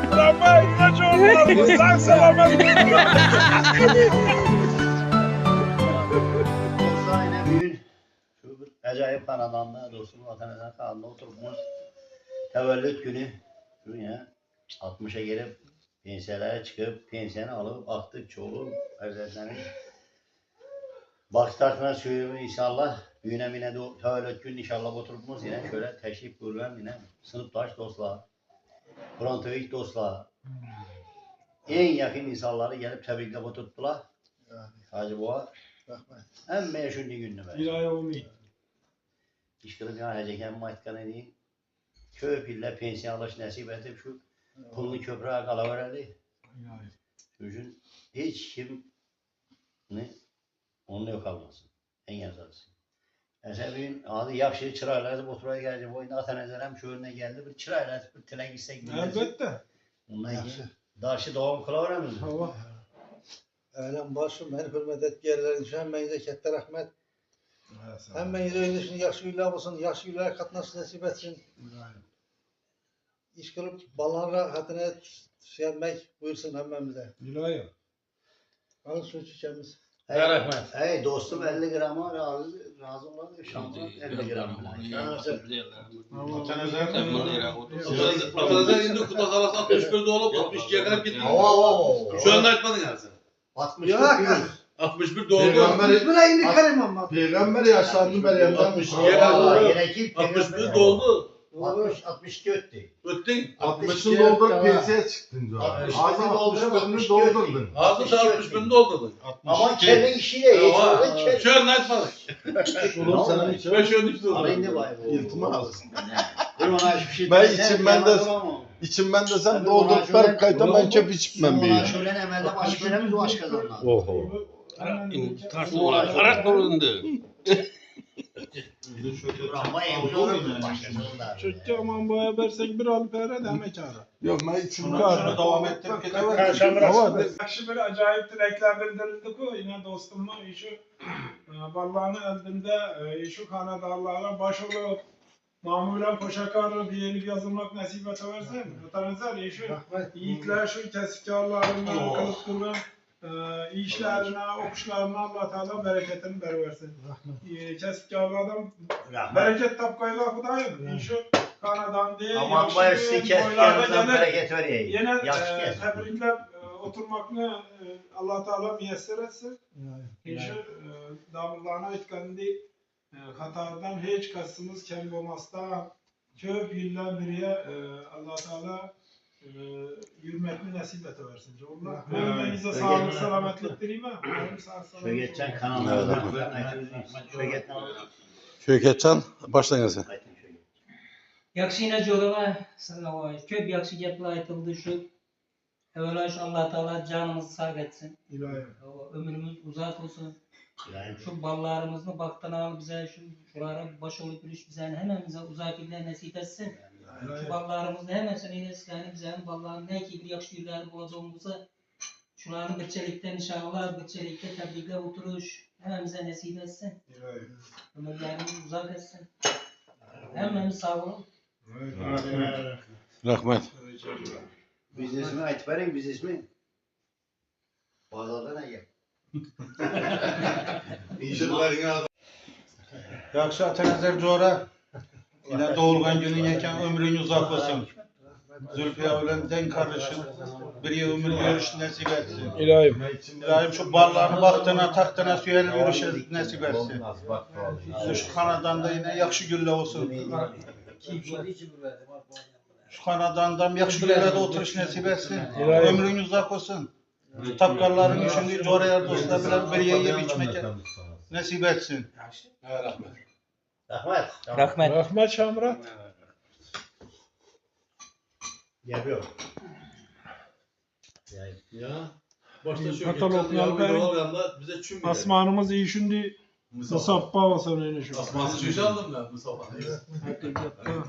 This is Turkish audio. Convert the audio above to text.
Rabbay ilacı olmalı. Sen selamet. Dostlar yine bugün şu acayip kanadanda dostum vatandaşlar kanalında oturmuş. Tevellüt günü şu ya 60'a gelip pensiyelere çıkıp pensiyeni alıp attıkça olur. Hazretleri başlarına söylüyorum inşallah güne de tevellüt günü inşallah oturmuşuz yine şöyle teşrif buyuruyorum yine sınıftaş dostlar, frontovik dostlar, en yakın insanları gelip tebrikle oturttular. Hacı Boğa. Hem meşhurlu günü be. Bir ay olmuyor. İşkılıp ya heceken matkanı değil. Köpille pensiyon alış nasip edip şu pulunu köprüye kalavereli. Düşün hiç kim ne onu yok almasın. En yazarısı. Esebin adı yakşı çırayla oturaya geldi. Bu oyunda Atanezerem şu önüne geldi. Bir çırayla bir tine gitsek. Elbette. Ondan daşı doğum kılaveremiz. Allah. Ələm başım, məni hürmət etgərlərin üçün həmməyinizə kətdə rəhmət. Həmməyinizə öyle üçün yaxşı günlər olsun, yaxşı günlər qatnasın, nəsib etsin. İş qılıb balanın rahatını sevmək buyursun həmməmizə. İlahi. Alın su içəcəmiz. Hey dostum 50 grama razı olan şamdan 50 gram. Atanızdan indi kutu kalası 61 olup 62'ye kadar gitti. Şu anda etmedin yani sen. 61 61 doldu. Buna indi Kerim amma. Peygamber yaşlandı ben yandan 62'ye kadar. 61 61 doldu. 62 öttü. Öttün. 60'ını doldurup piyasaya çıktın diyor. 60'ını doldurup 60'ını doldurdun. Ağzı da 61'ini doldurdun. Ama kendi işiyle hiç orada kendi. Şu anda etmedin. Olur sana hiç. Ben şu anda hiç Arayın doldurdum. ne bu? İltimas. Dur ona hiçbir şey Ben demesen, içimden de- yapamam ama. İçimden de sen doldurup verip kaytan ben köp içmem Ona bir. şöyle emelde baş veremiz baş kazanlar. Oho. Karat bulundu. Ama emin olurdu baş kazanlar. Çöktü aman boya versek bir alıp ere demek ara. Yok ben içimden. Şunu devam ettirip Ama yakşı bir acayip dilekler bildirildi ki yine dostumla işi Allah'ın eldinde şu kanadallara baş olup mamulen poşakarlı bir yeni yazılmak nasip edersen vatandaşlar işi yiğitler şu keskarlarından kılıp durun işlerine, okuşlarına Allah Teala bereketini versin. Keskarlardan bereket tapkayla Kudayım. İşi kanadan değil, Aman bayır sizi keskenizden bereket veriyor. yine Yaşlı kes. tebrikler oturmakla Allah Teala müyesser etsin. İşi davullarına etkendi Katar'dan hiç kasımız kem olmazsa köp yıllar biriye Allah Teala yürümetini nasip edersin. Allah bize sağlık selametlik dileyim mi? Şöyle geçen kanallarda. Şöyle geçen. Şöyketcan başlayın sen. Yaxşı inacı olama köp yaxşı gepler aytıldı şu. Evvela şu Allah Teala canımızı sağ etsin. İlahi. Ömrümüz uzak olsun. Şu ballarımızı baktan al bize şulara baş olup yürüyüş bize hemen bize uzak ile nasip etsin. Şu ballarımızı hemen söyleyiniz bize balların ne ki bir yaxşı yürüler bulacağımızı şuların bütçelikten inşallah bütçelikte tebrikler oturuş hemen bize nasip etsin. Ömürlerimizi uzak etsin. Hemen sağ olun. Rahmet. Biz ismi Aytber'in biz ismi. Pazarda ne gel? Yaxşı Atanəzər Cora. Yine doğulgan günün yeken ömrün uzak olsun. Zülfiya ile denk kardeşin bir ömür görüş nasip etsin. İlahim. İlahim şu barlarını baktığına taktığına süyeni görüş nasip etsin. Şu kanadan da yine yakşı gülle olsun. Şu kanadandan yakşı güllerde oturuş nasip etsin. Ömrün uzak olsun. Şu tapkarların düşündüğü coraya dostlar bilen bir yiyip içmek nasip etsin. Rahmet. Rahmet. Rahmet Şamrat. Yapıyor. Ya. Başta şu Kataloglar verin. bize çüm Asmanımız iyi şimdi Musabba olsa öyle şu. Asması şu aldım ben Mustafa. Hakikaten.